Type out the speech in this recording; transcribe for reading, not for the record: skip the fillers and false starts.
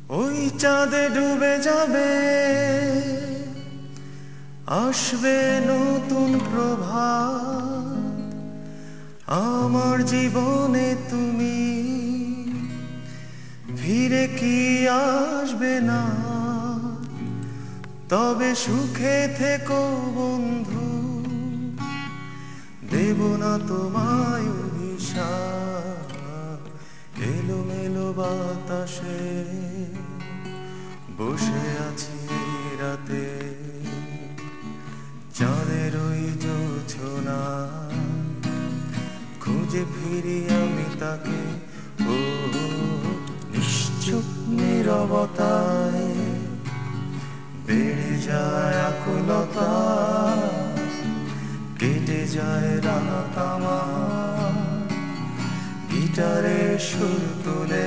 ওই চাঁদে ডুবে যাবে, আসবে নতুন প্রভাত। আমার জীবনে তুমি ফিরে কি আসবে না? তবে সুখে থেকো বন্ধু, দেব না তোমায় অভিশাপ। এলোমেলো বাতাসে বসে আছি রাতে, চাঁদের ওই জোছনা খুঁজে ফিরি আমি তাকে। ও নিশ্চুপ নীরবতায় বেড়ে যায় আকুলতা, কেটে যায় রাত আমার, গিটারে সুর তুলে